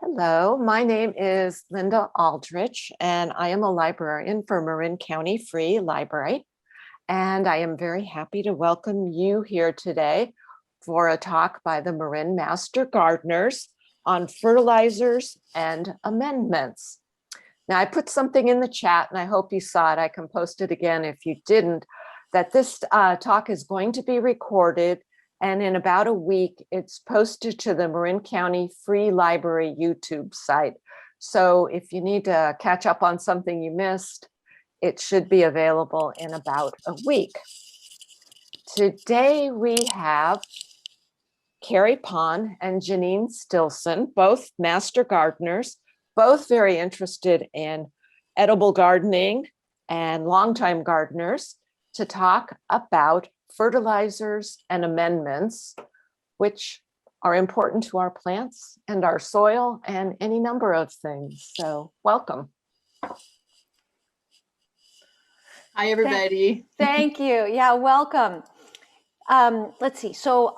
Hello, my name is Linda Aldrich, and I am a librarian for Marin County Free Library. And I am very happy to welcome you here today for a talk by the Marin Master Gardeners on fertilizers and amendments. Now, I put something in the chat, and I hope you saw it. I can post it again if you didn't, that this talk is going to be recorded. And in about a week, it's posted to the Marin County Free Library YouTube site. So if you need to catch up on something you missed, it should be available in about a week. Today we have Keri and Jenine Stilson, both master gardeners, both very interested in edible gardening and longtime gardeners, to talk about fertilizers and amendments, which are important to our plants and our soil and any number of things. So welcome. Hi, everybody. Thank you. Yeah, welcome. Let's see. So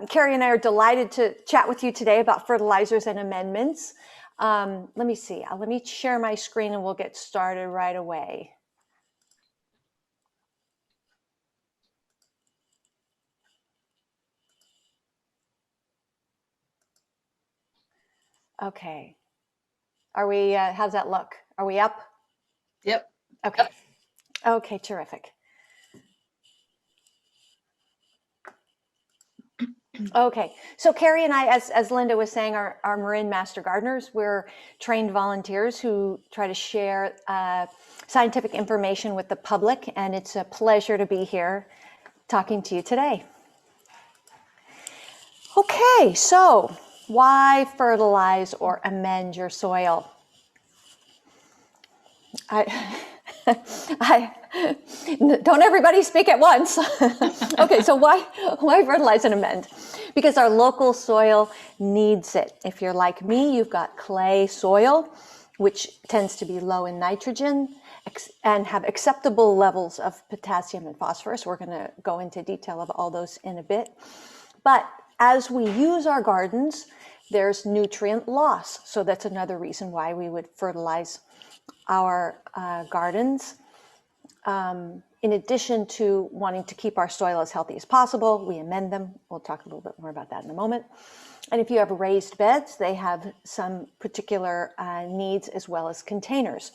Keri and I are delighted to chat with you today about fertilizers and amendments. Let me see. Let me share my screen and we'll get started right away. Okay. Are we, how's that look? Are we up? Yep. Okay. Yep. Okay, terrific. Okay, so Keri and I, as Linda was saying, are Marin Master Gardeners. We're trained volunteers who try to share scientific information with the public, and it's a pleasure to be here talking to you today. Okay, so why fertilize or amend your soil? Don't everybody speak at once. Okay, so why fertilize and amend? Because our local soil needs it. If you're like me, you've got clay soil, which tends to be low in nitrogen and have acceptable levels of potassium and phosphorus. We're going to go into detail of all those in a bit. But as we use our gardens, there's nutrient loss. So that's another reason why we would fertilize our gardens. In addition to wanting to keep our soil as healthy as possible, we amend them. We'll talk a little bit more about that in a moment. And if you have raised beds, they have some particular needs as well as containers.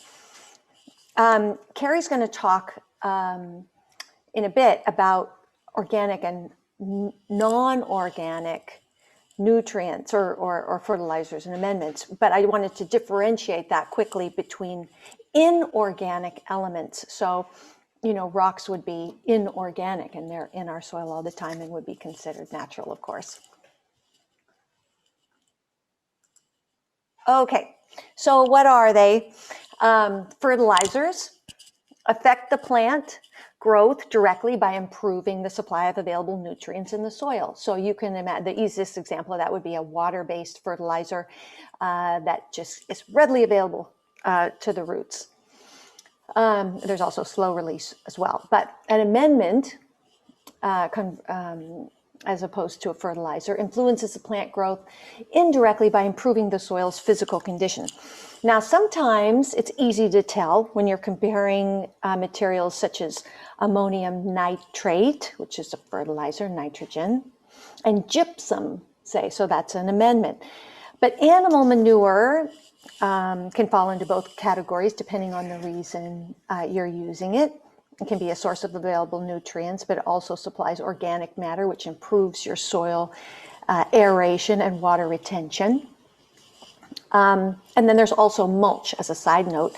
Keri's going to talk in a bit about organic and non-organic nutrients or fertilizers and amendments, but I wanted to differentiate that quickly between inorganic elements. So, you know, rocks would be inorganic and they're in our soil all the time and would be considered natural, of course. Okay, so what are they? Fertilizers affect the plant growth directly by improving the supply of available nutrients in the soil. So you can imagine the easiest example of that would be a water-based fertilizer that just is readily available to the roots. There's also slow release as well. But an amendment, as opposed to a fertilizer, influences the plant growth indirectly by improving the soil's physical condition. Now, sometimes it's easy to tell when you're comparing materials such as ammonium nitrate, which is a fertilizer, nitrogen, and gypsum, say, so that's an amendment. But animal manure can fall into both categories depending on the reason you're using it. It can be a source of available nutrients, but it also supplies organic matter, which improves your soil aeration and water retention. And then there's also mulch as a side note.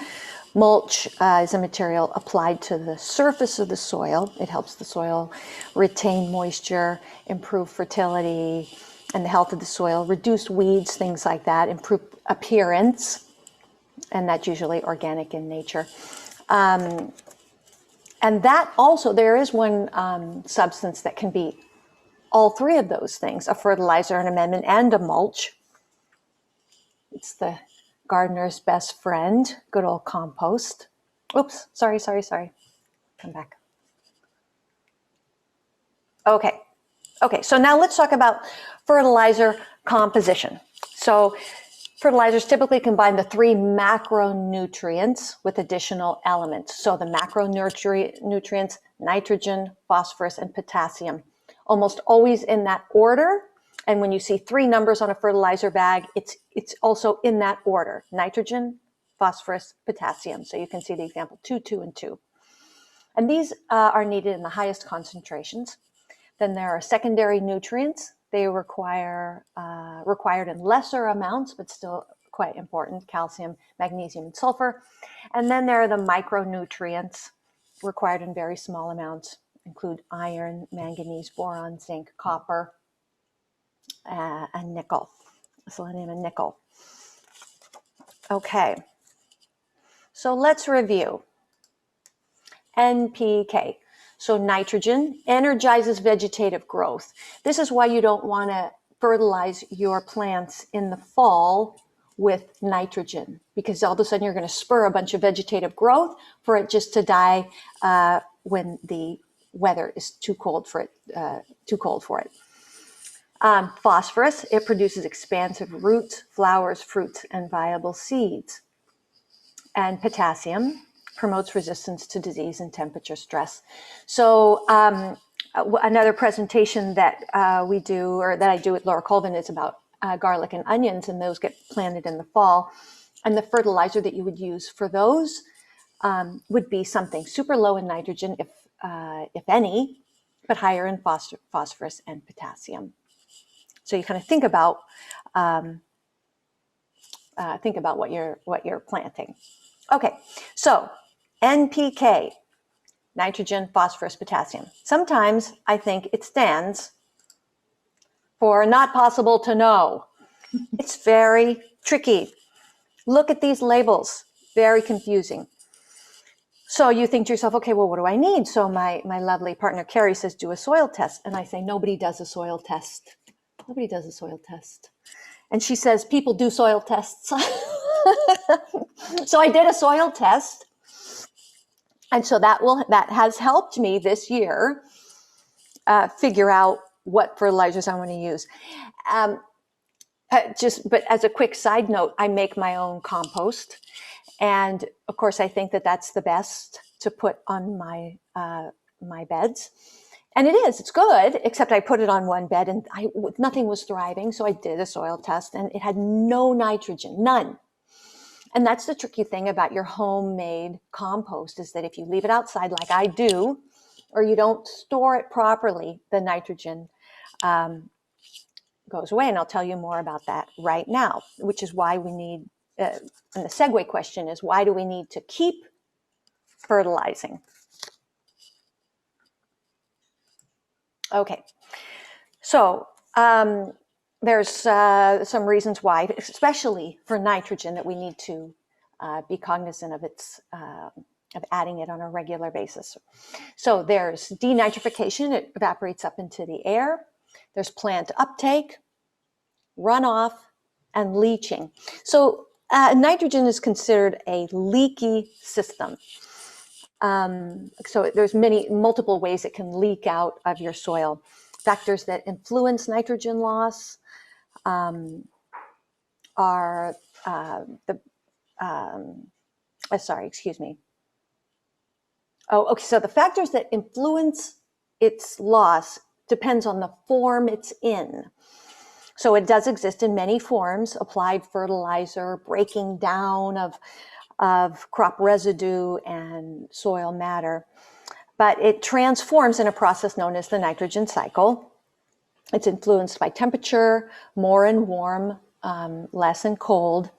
Mulch is a material applied to the surface of the soil. It helps the soil retain moisture, improve fertility and the health of the soil, reduce weeds, things like that, improve appearance, and that's usually organic in nature. And that also, there is one substance that can be all three of those things, a fertilizer, an amendment, and a mulch. It's the gardener's best friend, good old compost. Oops, sorry. Come back. Okay, so now let's talk about fertilizer composition. So Fertilizers typically combine the 3 macronutrients with additional elements. So the macronutrients, nitrogen, phosphorus, and potassium, almost always in that order. And when you see 3 numbers on a fertilizer bag, it's also in that order: nitrogen, phosphorus, potassium. So you can see the example 2, 2, and 2. And these are needed in the highest concentrations. Then there are secondary nutrients. They required in lesser amounts, but still quite important: calcium, magnesium, and sulfur. And then there are the micronutrients required in very small amounts, include iron, manganese, boron, zinc, copper, and nickel, selenium and nickel. Okay, so let's review. NPK. So nitrogen energizes vegetative growth. This is why you don't want to fertilize your plants in the fall with nitrogen, because all of a sudden you're going to spur a bunch of vegetative growth for it just to die when the weather is too cold for it. Phosphorus, it produces expansive roots, flowers, fruits, and viable seeds. And potassium promotes resistance to disease and temperature stress. So another presentation that we do, or that I do at Laura Colvin, is about garlic and onions, and those get planted in the fall. And the fertilizer that you would use for those would be something super low in nitrogen, if any, but higher in phosphorus and potassium. So you kind of think about what you're planting. Okay, so NPK, nitrogen, phosphorus, potassium. Sometimes I think it stands for not possible to know. It's very tricky. Look at these labels, very confusing. So you think to yourself, okay, well, what do I need? So my lovely partner, Keri, says, do a soil test. And I say, nobody does a soil test. Nobody does a soil test. And she says, people do soil tests. So I did a soil test. And so that has helped me this year figure out what fertilizers I want to use. But as a quick side note, I make my own compost. And of course, I think that that's the best to put on my beds. And it's good, except I put it on one bed and nothing was thriving. So I did a soil test and it had no nitrogen, none. And that's the tricky thing about your homemade compost, is that if you leave it outside like I do, or you don't store it properly, the nitrogen goes away. And I'll tell you more about that right now, which is why we need, and the segue question is, why do we need to keep fertilizing? Okay, so there's some reasons why, especially for nitrogen, that we need to be cognizant of of adding it on a regular basis. So there's denitrification; it evaporates up into the air. There's plant uptake, runoff, and leaching. So nitrogen is considered a leaky system. So there's multiple ways it can leak out of your soil. Factors that influence nitrogen loss are so the factors that influence its loss depends on the form it's in. So it does exist in many forms: applied fertilizer, breaking down of crop residue and soil matter. But it transforms in a process known as the nitrogen cycle. It's influenced by temperature, more and warm, less and cold.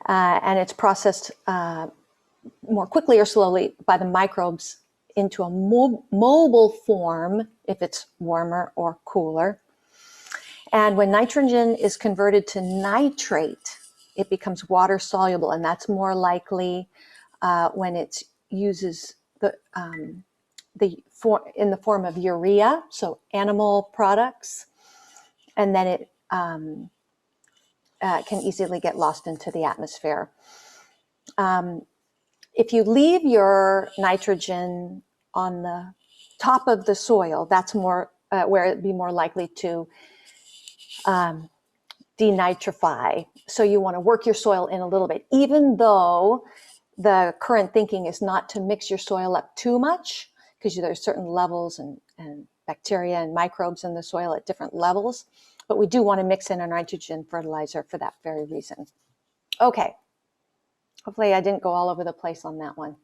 And it's processed more quickly or slowly by the microbes into a mobile form if it's warmer or cooler. And when nitrogen is converted to nitrate, it becomes water soluble, and that's more likely when it uses in the form of urea, so animal products, and then it can easily get lost into the atmosphere. If you leave your nitrogen on the top of the soil, that's more where it'd be more likely to denitrify. So you want to work your soil in a little bit, even though the current thinking is not to mix your soil up too much, because there's certain levels and bacteria and microbes in the soil at different levels. But we do want to mix in a nitrogen fertilizer for that very reason. Okay. Hopefully I didn't go all over the place on that one.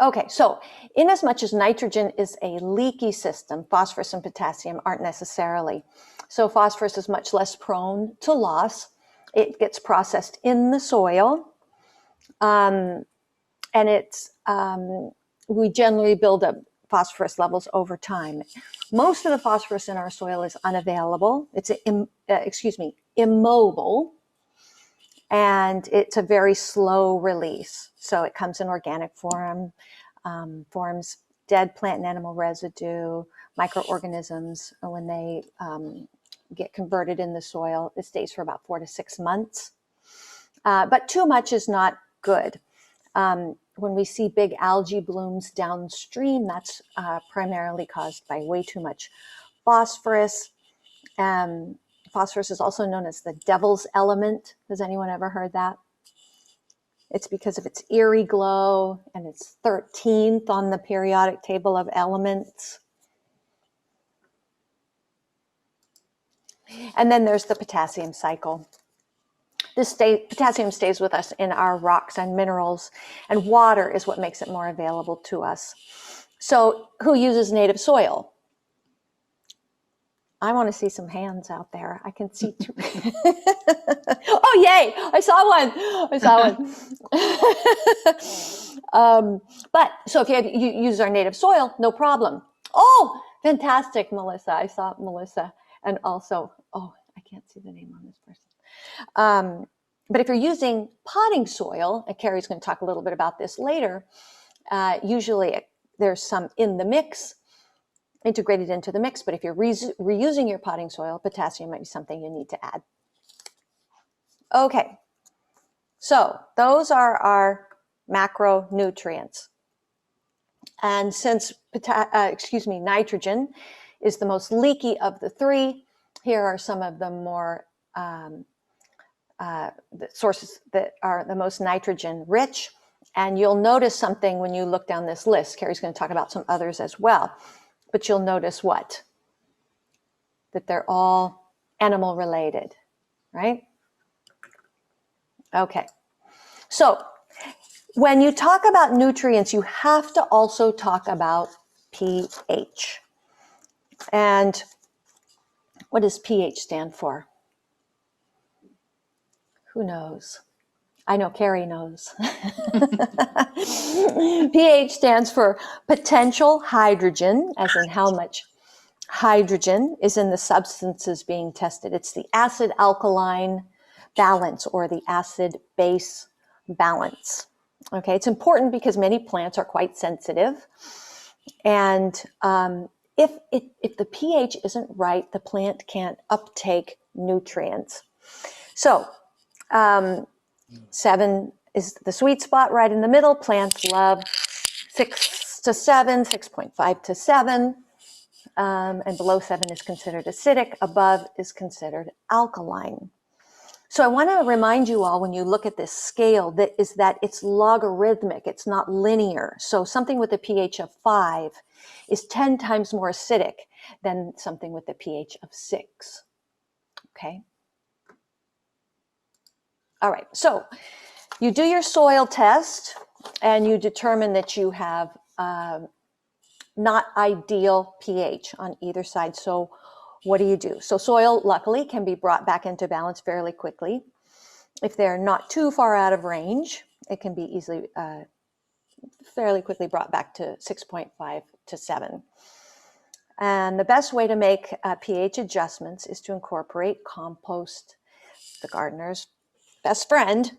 Okay, so in as much as nitrogen is a leaky system, phosphorus and potassium aren't necessarily. So phosphorus is much less prone to loss. It gets processed in the soil. And we generally build up phosphorus levels over time. Most of the phosphorus in our soil is unavailable. It's immobile. And it's a very slow release. So it comes in organic form, forms dead plant and animal residue, microorganisms. When they get converted in the soil, it stays for about 4 to 6 months. But too much is not good. When we see big algae blooms downstream, that's primarily caused by way too much phosphorus. Phosphorus is also known as the devil's element. Has anyone ever heard that? It's because of its eerie glow, and it's 13th on the periodic table of elements. And then there's the potassium cycle. Potassium stays with us in our rocks and minerals, and water is what makes it more available to us. So who uses native soil? I want to see some hands out there. I can see two. Oh, yay! I saw one. But so if you use our native soil, no problem. Oh, fantastic, Melissa. I saw Melissa. And also, oh, I can't see the name on this person. But if you're using potting soil, and Keri's going to talk a little bit about this later, usually there's some in the mix, integrated into the mix, but if you're reusing your potting soil, potassium might be something you need to add. Okay, so those are our macronutrients. And since nitrogen is the most leaky of the three, here are some of the more the sources that are the most nitrogen rich. And you'll notice something when you look down this list. Keri's going to talk about some others as well. But you'll notice what? That they're all animal related, right? Okay. So when you talk about nutrients, you have to also talk about pH. And what does pH stand for? Who knows? I know Keri knows. pH stands for potential hydrogen, as in how much hydrogen is in the substances being tested. It's the acid-alkaline balance, or the acid-base balance. Okay, it's important because many plants are quite sensitive. And if the pH isn't right, the plant can't uptake nutrients. So 7 is the sweet spot right in the middle. Plants love 6 to 7, 6.5 to 7. And below 7 is considered acidic. Above is considered alkaline. So I want to remind you all, when you look at this scale, that it's logarithmic. It's not linear. So something with a pH of 5 is 10 times more acidic than something with a pH of 6. Okay. All right. So you do your soil test and you determine that you have not ideal pH on either side. So what do you do? So soil, luckily, can be brought back into balance fairly quickly. If they're not too far out of range, it can be easily, fairly quickly brought back to 6.5 to 7. And the best way to make pH adjustments is to incorporate compost, the gardener's best friend,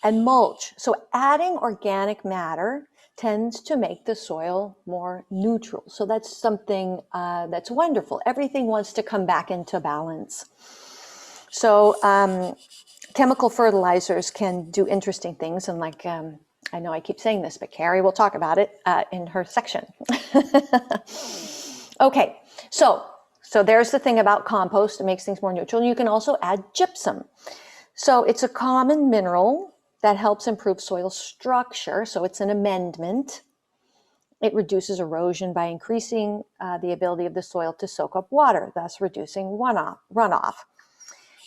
and mulch. So adding organic matter tends to make the soil more neutral. So that's something that's wonderful. Everything wants to come back into balance. So chemical fertilizers can do interesting things. And like, I know I keep saying this, but Keri will talk about it in her section. Okay, so So there's the thing about compost. It makes things more neutral. You can also add gypsum. So it's a common mineral that helps improve soil structure. So it's an amendment. It reduces erosion by increasing the ability of the soil to soak up water, thus reducing runoff.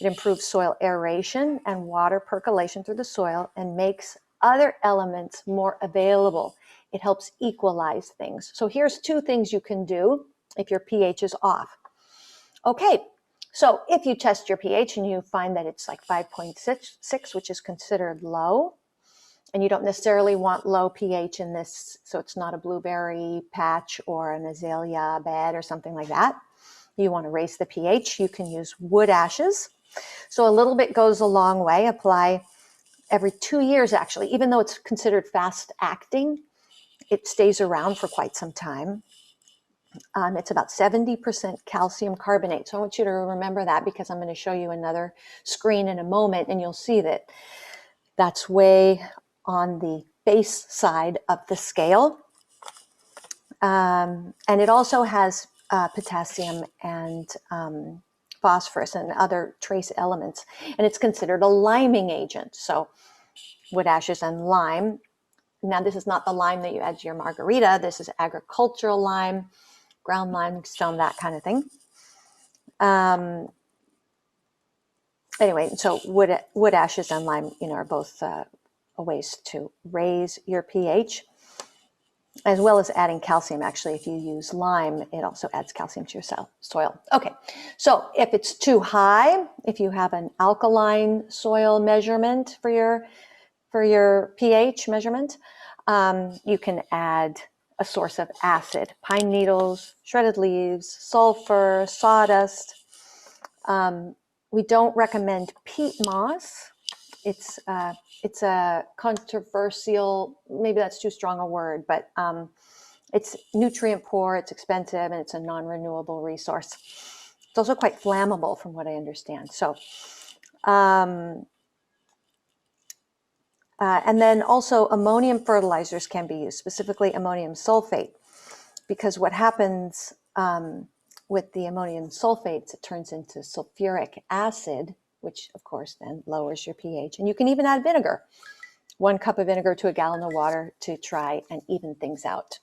It improves soil aeration and water percolation through the soil and makes other elements more available. It helps equalize things. So here's 2 things you can do if your pH is off. Okay, so if you test your pH and you find that it's like 5.6, which is considered low, and you don't necessarily want low pH in this, so it's not a blueberry patch or an azalea bed or something like that. You want to raise the pH, you can use wood ashes. So a little bit goes a long way. Apply every 2 years, actually. Even though it's considered fast acting, it stays around for quite some time. It's about 70% calcium carbonate. So I want you to remember that, because I'm going to show you another screen in a moment, and you'll see that that's way on the base side of the scale. And it also has potassium and phosphorus and other trace elements. And it's considered a liming agent. So wood ashes and lime. Now, this is not the lime that you add to your margarita. This is agricultural lime, ground limestone, that kind of thing. Anyway, so wood ashes and lime, are both ways to raise your pH, as well as adding calcium. Actually, if you use lime, it also adds calcium to your soil. Okay, so if it's too high, if you have an alkaline soil measurement for your pH measurement, you can add a source of acid, pine needles, shredded leaves, sulfur, sawdust. We don't recommend peat moss. It's a controversial, maybe that's too strong a word, but it's nutrient poor, it's expensive, and it's a non-renewable resource. It's also quite flammable, from what I understand. So, and then also ammonium fertilizers can be used, specifically ammonium sulfate, because what happens with the ammonium sulfates, it turns into sulfuric acid, which of course then lowers your pH. And you can even add vinegar, 1 cup of vinegar to a gallon of water, to try and even things out.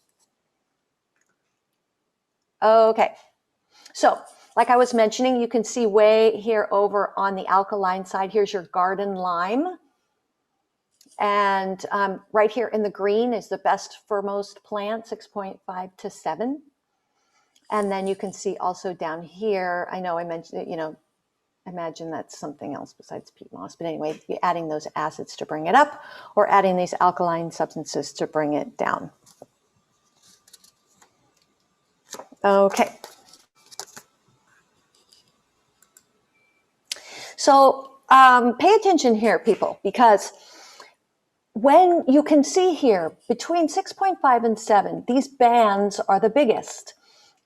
Okay, so like I was mentioning, you can see way here over on the alkaline side, here's your garden lime. And right here in the green is the best for most plants, 6.5 to 7. And then you can see also down here, I know I mentioned it, imagine that's something else besides peat moss. But anyway, you're adding those acids to bring it up, or adding these alkaline substances to bring it down. Okay. So pay attention here, people, because when you can see here between 6.5 and 7, these bands are the biggest.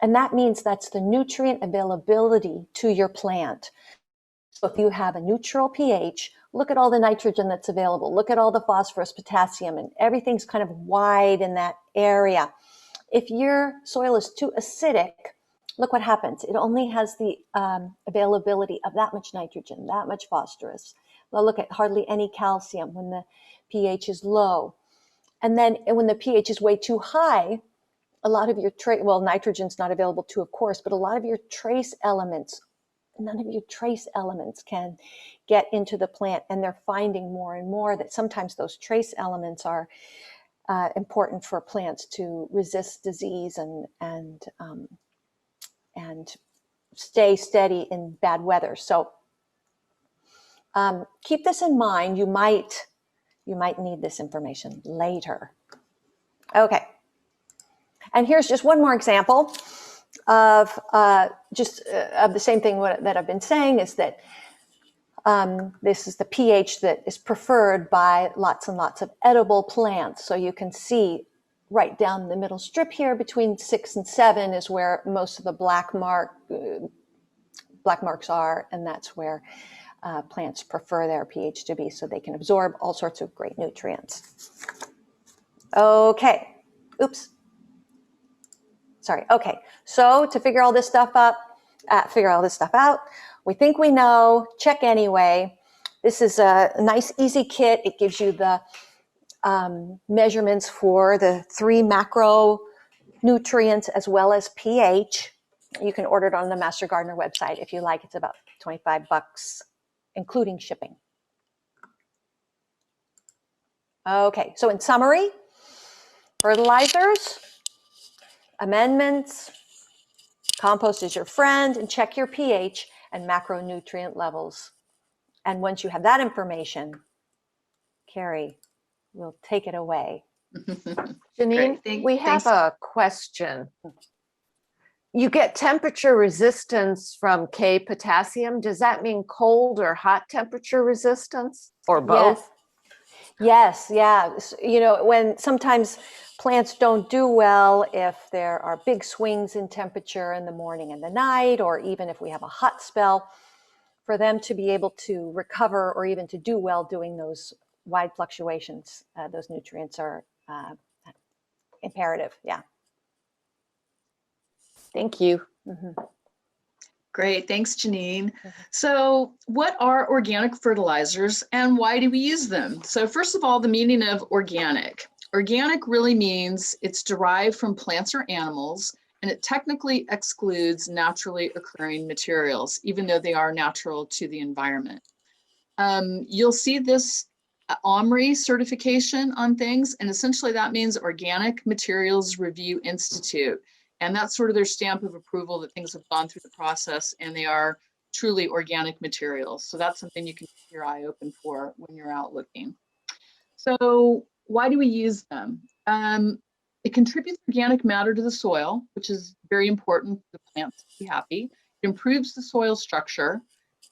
And that means that's the nutrient availability to your plant. So if you have a neutral pH, look at all the nitrogen that's available. Look at all the phosphorus, potassium, and everything's kind of wide in that area. If your soil is too acidic, look what happens. It only has the availability of that much nitrogen, that much phosphorus. Well, look at hardly any calcium when the pH is low. And then when the pH is way too high, a lot of your nitrogen's not available too, of course, but a lot of your trace elements, none of your trace elements can get into the plant. And they're finding more and more that sometimes those trace elements are important for plants to resist disease and stay steady in bad weather. So keep this in mind. You might need this information later. Okay. And here's just one more example of of the same thing that I've been saying, is that this is the pH that is preferred by lots and lots of edible plants. So you can see right down the middle strip here between 6 and 7 is where most of the black marks are, and that's where plants prefer their pH to be, so they can absorb all sorts of great nutrients. Okay, oops. Sorry, okay. So to figure all this stuff up, figure all this stuff out. We think we know, check anyway. This is a nice, easy kit. It gives you the measurements for the 3 macronutrients as well as pH. You can order it on the Master Gardener website if you like. It's about $25, including shipping. Okay, so in summary, fertilizers, amendments, compost is your friend, and check your pH and macronutrient levels. And once you have that information, Keri will take it away. Janine, we have a question. You get temperature resistance from K potassium. Does that mean cold or hot temperature resistance or both? Yes, yeah. You know, when sometimes plants don't do well if there are big swings in temperature in the morning and the night, or even if we have a hot spell, for them to be able to recover or even to do well doing those wide fluctuations, those nutrients are imperative. Yeah. Thank you. Great, thanks, Janine. So what are organic fertilizers and why do we use them? So first of all, the meaning of organic. Organic really means it's derived from plants or animals, and it technically excludes naturally occurring materials, even though they are natural to the environment. You'll see this OMRI certification on things, and essentially that means Organic Materials Review Institute. And that's sort of their stamp of approval that things have gone through the process and they are truly organic materials. So that's something you can keep your eye open for when you're out looking. So why do we use them? It contributes organic matter to the soil, which is very important for the plants to be happy. It improves the soil structure.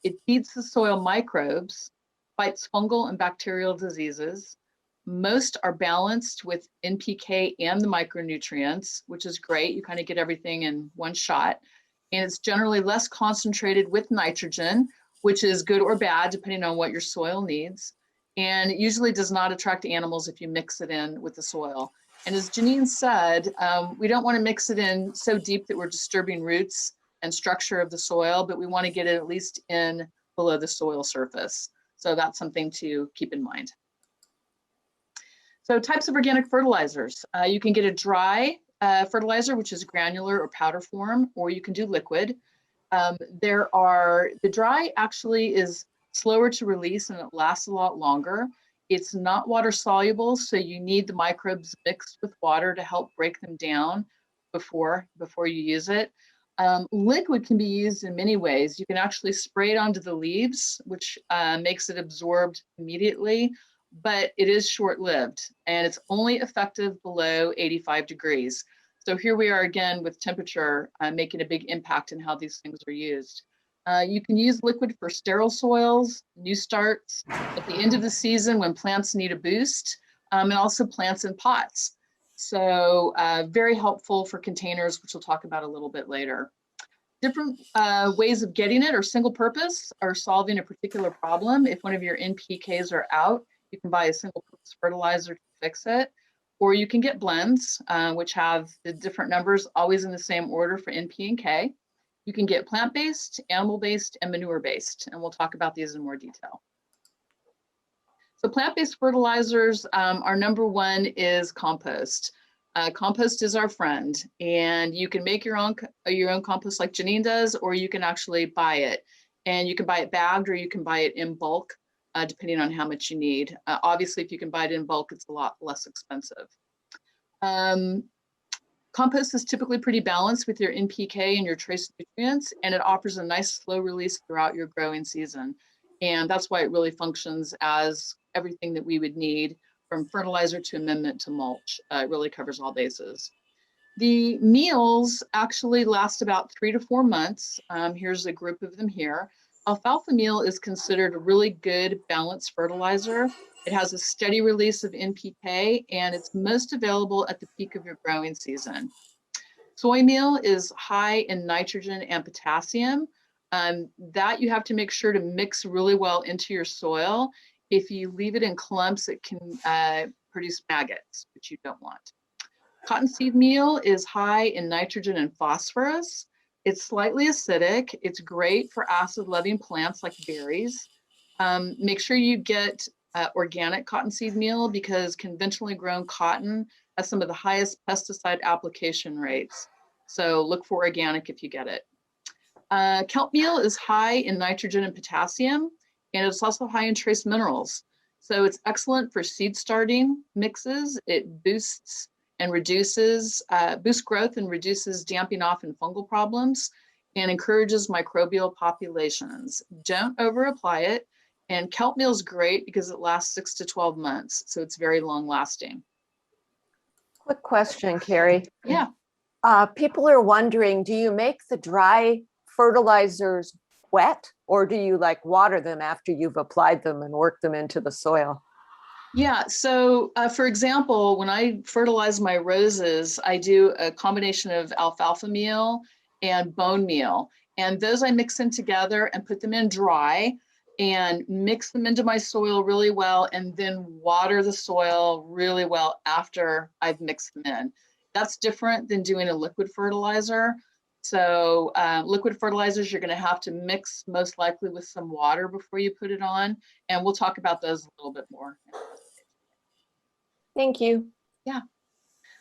It feeds the soil microbes, fights fungal and bacterial diseases. Most are balanced with NPK and the micronutrients, which is great. You kind of get everything in one shot. And it's generally less concentrated with nitrogen, which is good or bad, depending on what your soil needs. And it usually does not attract animals if you mix it in with the soil. And as Janine said, we don't want to mix it in so deep that we're disturbing roots and structure of the soil, but we want to get it at least in below the soil surface. So that's something to keep in mind. So types of organic fertilizers. You can get a dry fertilizer, which is granular or powder form, or you can do liquid. The dry actually is slower to release and it lasts a lot longer. It's not water soluble, so you need the microbes mixed with water to help break them down before you use it. Liquid can be used in many ways. You can actually spray it onto the leaves, which makes it absorbed immediately, but it is short-lived and it's only effective below 85 degrees. So here we are again with temperature making a big impact in how these things are used. You can use liquid for sterile soils, new starts, at the end of the season when plants need a boost, and also plants in pots. So very helpful for containers, which we'll talk about a little bit later. Different ways of getting it are single purpose or solving a particular problem. If one of your NPKs are out, you can buy a single purpose fertilizer to fix it. Or you can get blends, which have the different numbers always in the same order for NP and K. You can get plant-based, animal-based, and manure-based, and we'll talk about these in more detail. So plant-based fertilizers, our number one is compost. Compost is our friend, and you can make your own compost like Janine does, or you can actually buy it. And you can buy it bagged or you can buy it in bulk, depending on how much you need. Obviously, if you can buy it in bulk, it's a lot less expensive. Compost is typically pretty balanced with your NPK and your trace nutrients, and it offers a nice slow release throughout your growing season. And that's why it really functions as everything that we would need from fertilizer to amendment to mulch. It really covers all bases. The meals actually last about 3 to 4 months. Here's a group of them here. Alfalfa meal is considered a really good balanced fertilizer. It has a steady release of NPK and it's most available at the peak of your growing season. Soy meal is high in nitrogen and potassium. That you have to make sure to mix really well into your soil. If you leave it in clumps, it can produce maggots, which you don't want. Cottonseed meal is high in nitrogen and phosphorus. It's slightly acidic. It's great for acid-loving plants like berries. Make sure you get organic cottonseed meal because conventionally grown cotton has some of the highest pesticide application rates. So look for organic if you get it. Kelp meal is high in nitrogen and potassium, and it's also high in trace minerals. So it's excellent for seed starting mixes. It boosts growth and reduces damping off and fungal problems, and encourages microbial populations. Don't over apply it. And kelp meal is great because it lasts 6 to 12 months. So it's very long lasting. Quick question, Keri. Yeah. People are wondering, do you make the dry fertilizers wet, or do you like water them after you've applied them and work them into the soil? Yeah, so for example, when I fertilize my roses, I do a combination of alfalfa meal and bone meal. And those I mix in together and put them in dry and mix them into my soil really well, and then water the soil really well after I've mixed them in. That's different than doing a liquid fertilizer. So liquid fertilizers, you're going to have to mix most likely with some water before you put it on. And we'll talk about those a little bit more. Thank you. Yeah.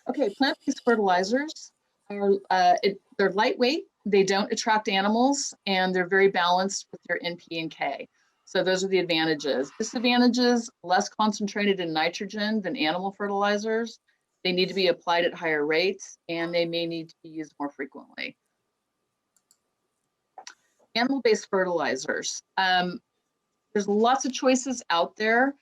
Okay, plant-based fertilizers are they're lightweight, they don't attract animals, and they're very balanced with their NP and K. So those are the advantages. Disadvantages, less concentrated in nitrogen than animal fertilizers. They need to be applied at higher rates, and they may need to be used more frequently. Animal-based fertilizers. There's lots of choices out there.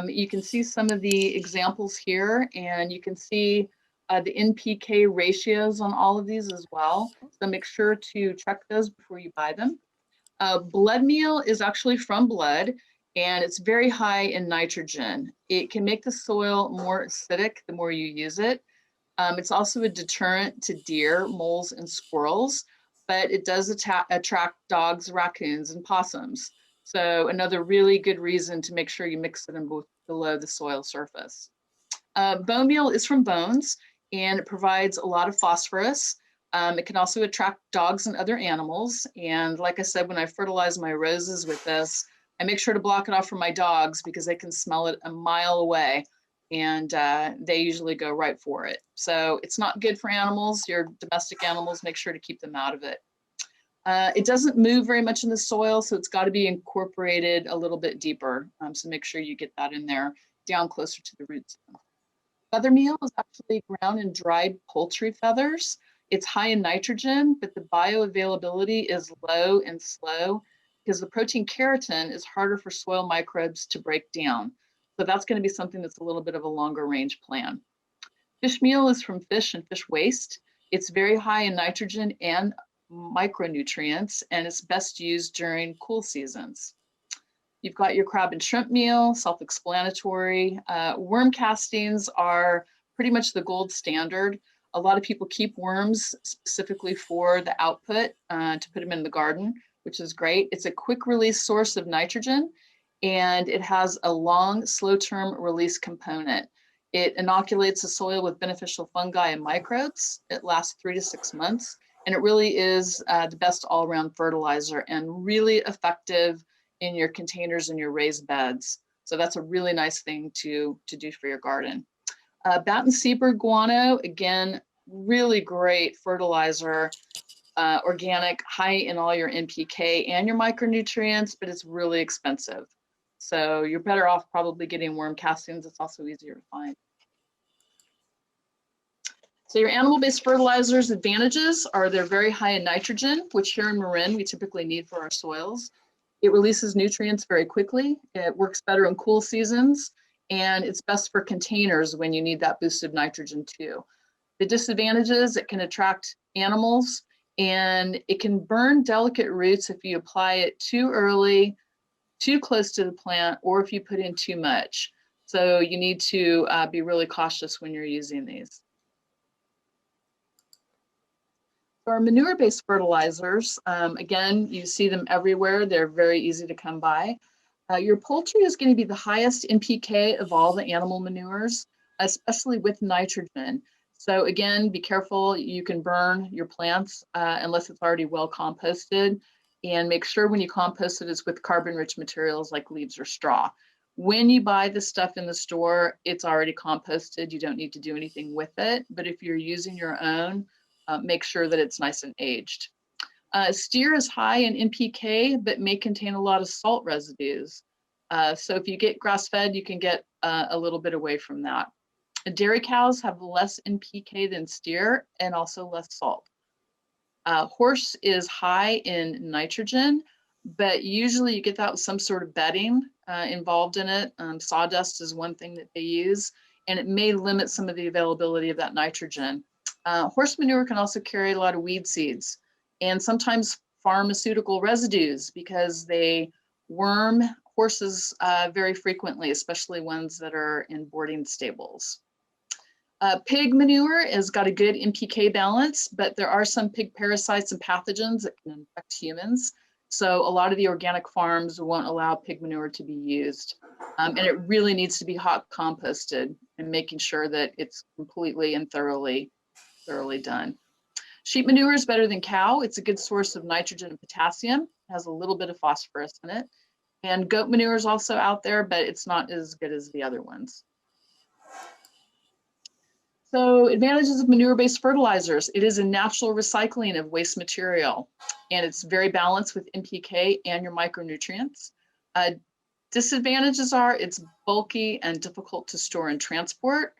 You can see some of the examples here, and you can see the NPK ratios on all of these as well. So make sure to check those before you buy them. Blood meal is actually from blood, and it's very high in nitrogen. It can make the soil more acidic the more you use it. It's also a deterrent to deer, moles, and squirrels, but it does attract dogs, raccoons, and possums. So another really good reason to make sure you mix it in below the soil surface. Bone meal is from bones, and it provides a lot of phosphorus. It can also attract dogs and other animals. And like I said, when I fertilize my roses with this, I make sure to block it off from my dogs because they can smell it a mile away, and they usually go right for it. So it's not good for animals. Your domestic animals, make sure to keep them out of it. It doesn't move very much in the soil, so it's got to be incorporated a little bit deeper. So make sure you get that in there, down closer to the roots. Feather meal is actually ground and dried poultry feathers. It's high in nitrogen, but the bioavailability is low and slow because the protein keratin is harder for soil microbes to break down. So that's going to be something that's a little bit of a longer range plan. Fish meal is from fish and fish waste. It's very high in nitrogen and micronutrients, and it's best used during cool seasons. You've got your crab and shrimp meal, self-explanatory. Worm castings are pretty much the gold standard. A lot of people keep worms specifically for the output to put them in the garden, which is great. It's a quick release source of nitrogen, and it has a long, slow-term release component. It inoculates the soil with beneficial fungi and microbes. It lasts 3 to 6 months, and it really is the best all-around fertilizer and really effective in your containers and your raised beds. So that's a really nice thing to do for your garden. Bat and seabird guano, again, really great fertilizer, organic, high in all your NPK and your micronutrients, but it's really expensive. So you're better off probably getting worm castings. It's also easier to find. So your animal-based fertilizers advantages are they're very high in nitrogen, which here in Marin we typically need for our soils. It releases nutrients very quickly. It works better in cool seasons, and it's best for containers when you need that boosted nitrogen too. The disadvantages, it can attract animals, and it can burn delicate roots if you apply it too early, too close to the plant, or if you put in too much. So you need to be really cautious when you're using these. For our manure-based fertilizers, again, you see them everywhere. They're very easy to come by. Your poultry is going to be the highest NPK of all the animal manures, especially with nitrogen. So again, be careful. You can burn your plants unless it's already well composted, and make sure when you compost it, it's with carbon-rich materials like leaves or straw. When you buy the stuff in the store, it's already composted. You don't need to do anything with it. But if you're using your own, make sure that it's nice and aged. Steer is high in NPK, but may contain a lot of salt residues. So if you get grass-fed, you can get a little bit away from that. Dairy cows have less NPK than steer and also less salt. Horse is high in nitrogen, but usually you get that with some sort of bedding involved in it. Sawdust is one thing that they use, and it may limit some of the availability of that nitrogen. Horse manure can also carry a lot of weed seeds and sometimes pharmaceutical residues because they worm horses very frequently, especially ones that are in boarding stables. Pig manure has got a good NPK balance, but there are some pig parasites and pathogens that can infect humans. So a lot of the organic farms won't allow pig manure to be used. And it really needs to be hot composted and making sure that it's completely and thoroughly done. Sheep manure is better than cow. It's a good source of nitrogen and potassium. It has a little bit of phosphorus in it. And goat manure is also out there, but it's not as good as the other ones. So advantages of manure-based fertilizers. It is a natural recycling of waste material, and it's very balanced with NPK and your micronutrients. Disadvantages are it's bulky and difficult to store and transport.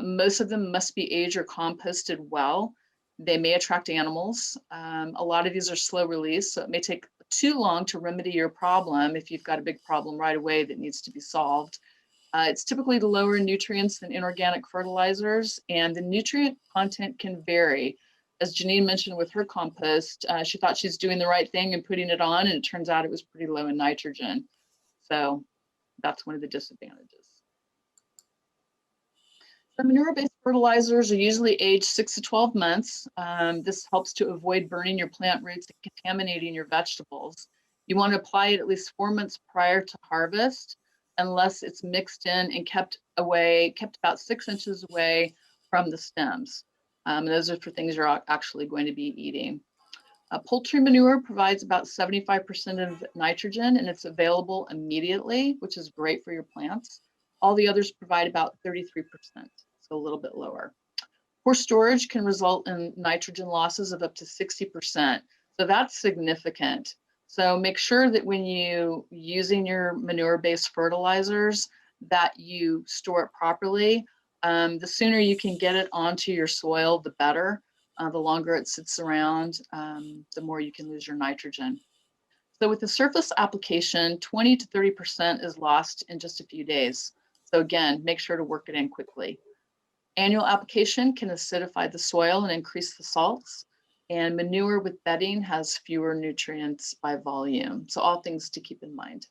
Most of them must be aged or composted well. They may attract animals. A lot of these are slow release, so it may take too long to remedy your problem if you've got a big problem right away that needs to be solved. It's typically lower in nutrients than inorganic fertilizers, and the nutrient content can vary. As Jenine mentioned with her compost, she thought she's doing the right thing and putting it on, and it turns out it was pretty low in nitrogen. So that's one of the disadvantages. The manure-based fertilizers are usually aged 6 to 12 months. This helps to avoid burning your plant roots and contaminating your vegetables. You want to apply it at least 4 months prior to harvest, unless it's mixed in and kept about 6 inches away from the stems. And those are for things you're actually going to be eating. Poultry manure provides about 75% of nitrogen, and it's available immediately, which is great for your plants. All the others provide about 33%, so a little bit lower. Poor storage can result in nitrogen losses of up to 60%. So that's significant. So make sure that when you using your manure-based fertilizers that you store it properly. The sooner you can get it onto your soil, the better. The longer it sits around, the more you can lose your nitrogen. So with the surface application, 20 to 30% is lost in just a few days. So again, make sure to work it in quickly. Annual application can acidify the soil and increase the salts. And manure with bedding has fewer nutrients by volume. So all things to keep in mind.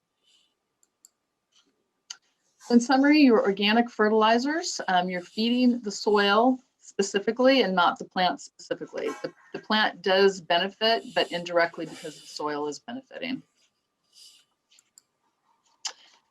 In summary, your organic fertilizers, you're feeding the soil specifically and not the plant specifically. The plant does benefit, but indirectly because the soil is benefiting.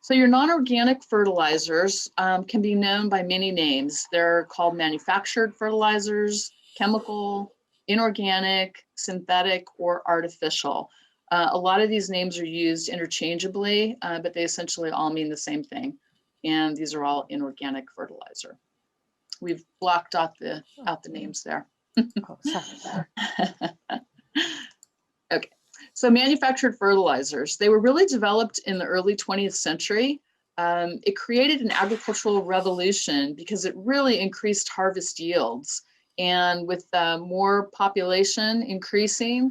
So your non-organic fertilizers can be known by many names. They're called manufactured fertilizers, chemical, inorganic, synthetic, or artificial. A lot of these names are used interchangeably, but they essentially all mean the same thing. And these are all inorganic fertilizer. We've blocked out the names there. Oh, sorry. Okay, so manufactured fertilizers, they were really developed in the early 20th century. It created an agricultural revolution because it really increased harvest yields. And with more population increasing,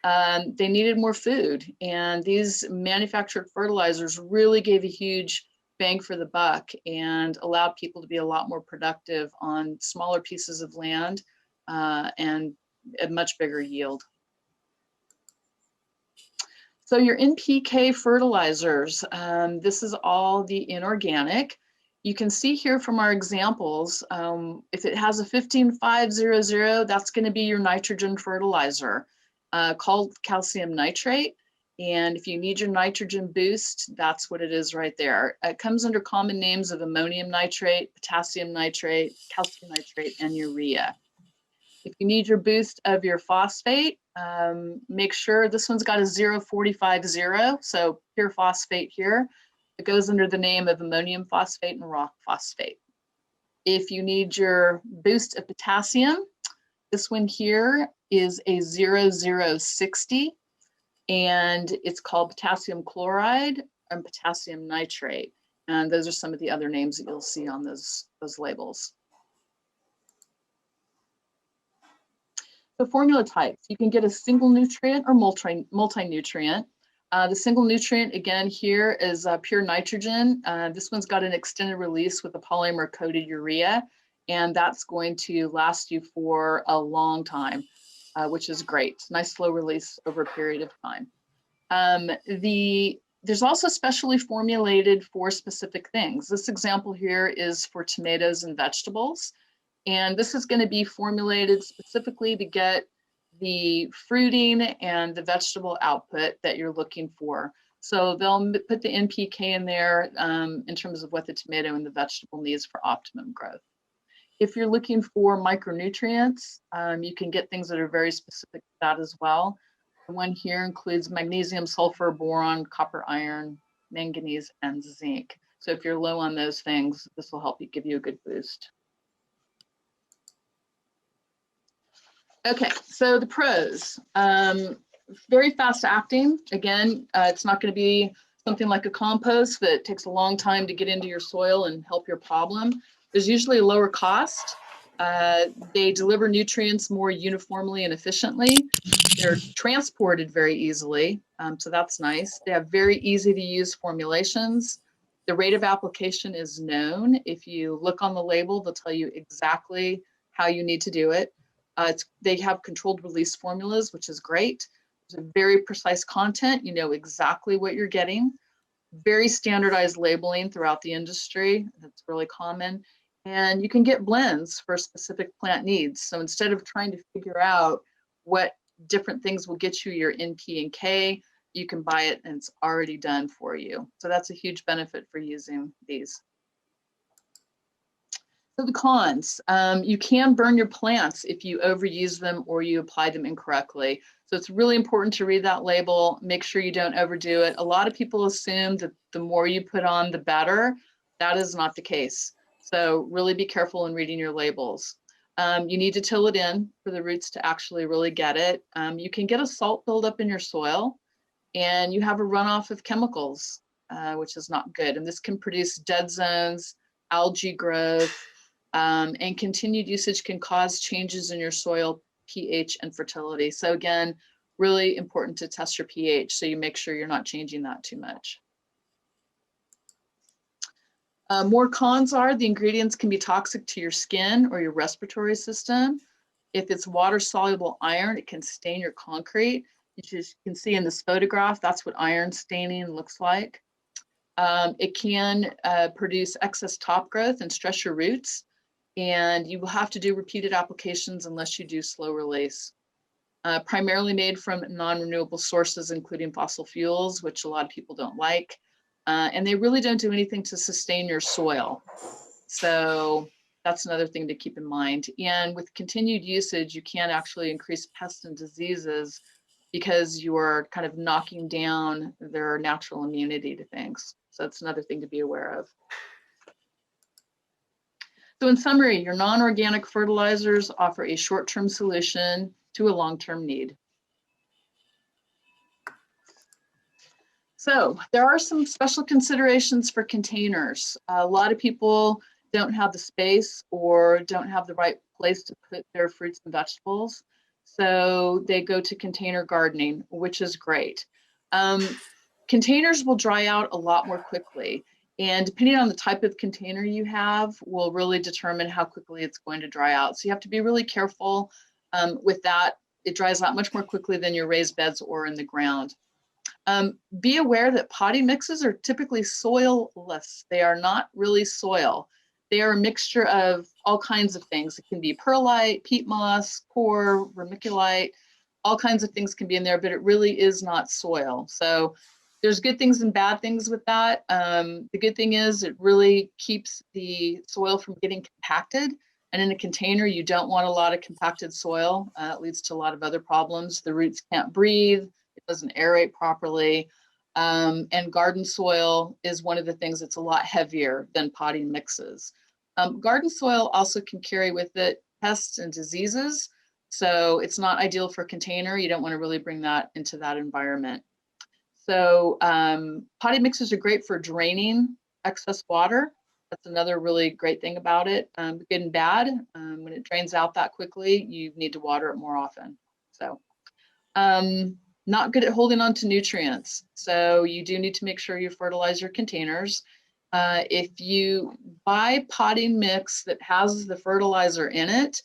they needed more food. And these manufactured fertilizers really gave a huge bang for the buck and allowed people to be a lot more productive on smaller pieces of land and a much bigger yield. So your NPK fertilizers, this is all the inorganic. You can see here from our examples, if it has a 15500, that's going to be your nitrogen fertilizer called calcium nitrate. And if you need your nitrogen boost, that's what it is right there. It comes under common names of ammonium nitrate, potassium nitrate, calcium nitrate, and urea. If you need your boost of your phosphate, make sure this one's got a 0.450, so pure phosphate here. It goes under the name of ammonium phosphate and rock phosphate. If you need your boost of potassium, this one here is a 0.060, and it's called potassium chloride and potassium nitrate. And those are some of the other names that you'll see on those labels. The formula types, you can get a single nutrient or multi-nutrient. The single nutrient, again, here is pure nitrogen. This one's got an extended release with a polymer-coated urea, and that's going to last you for a long time, which is great. Nice slow release over a period of time. There's also specially formulated for specific things. This example here is for tomatoes and vegetables. And this is going to be formulated specifically to get the fruiting and the vegetable output that you're looking for. So they'll put the NPK in there in terms of what the tomato and the vegetable needs for optimum growth. If you're looking for micronutrients, you can get things that are very specific to that as well. The one here includes magnesium, sulfur, boron, copper, iron, manganese, and zinc. So if you're low on those things, this will help you give you a good boost. Okay, so the pros, very fast acting. Again, it's not going to be something like a compost that takes a long time to get into your soil and help your problem. There's usually a lower cost. They deliver nutrients more uniformly and efficiently. They're transported very easily, so that's nice. They have very easy to use formulations. The rate of application is known. If you look on the label, they'll tell you exactly how you need to do it. They have controlled release formulas, which is great. There's a very precise content. You know exactly what you're getting. Very standardized labeling throughout the industry. That's really common. And you can get blends for specific plant needs. So instead of trying to figure out what different things will get you your NP and K, you can buy it and it's already done for you. So that's a huge benefit for using these. So the cons, you can burn your plants if you overuse them or you apply them incorrectly. So it's really important to read that label, make sure you don't overdo it. A lot of people assume that the more you put on, the better. That is not the case. So really be careful in reading your labels. You need to till it in for the roots to actually really get it. You can get a salt buildup in your soil and you have a runoff of chemicals, which is not good. And this can produce dead zones, algae growth, and continued usage can cause changes in your soil pH and fertility. So again, really important to test your pH so you make sure you're not changing that too much. More cons are the ingredients can be toxic to your skin or your respiratory system. If it's water-soluble iron, it can stain your concrete. You can see in this photograph, that's what iron staining looks like. It can produce excess top growth and stress your roots. And you will have to do repeated applications unless you do slow release. Primarily made from non-renewable sources, including fossil fuels, which a lot of people don't like. And they really don't do anything to sustain your soil. So that's another thing to keep in mind. And with continued usage, you can actually increase pests and diseases because you're kind of knocking down their natural immunity to things. So that's another thing to be aware of. So in summary, your non-organic fertilizers offer a short-term solution to a long-term need. So there are some special considerations for containers. A lot of people don't have the space or don't have the right place to put their fruits and vegetables. So they go to container gardening, which is great. Containers will dry out a lot more quickly. And depending on the type of container you have will really determine how quickly it's going to dry out. So you have to be really careful with that. It dries out much more quickly than your raised beds or in the ground. Be aware that potting mixes are typically soilless. They are not really soil. They are a mixture of all kinds of things. It can be perlite, peat moss, coir, vermiculite. all kinds of things can be in there, but it really is not soil. So there's good things and bad things with that. The good thing is it really keeps the soil from getting compacted. And in a container, you don't want a lot of compacted soil. It leads to a lot of other problems. The roots can't breathe. It doesn't aerate properly. And garden soil is one of the things that's a lot heavier than potting mixes. Garden soil also can carry with it pests and diseases. So it's not ideal for a container. You don't want to really bring that into that environment. So potting mixes are great for draining excess water. That's another really great thing about it. Good and bad. When it drains out that quickly, you need to water it more often. So not good at holding on to nutrients. So you do need to make sure you fertilize your containers. If you buy potting mix that has the fertilizer in it,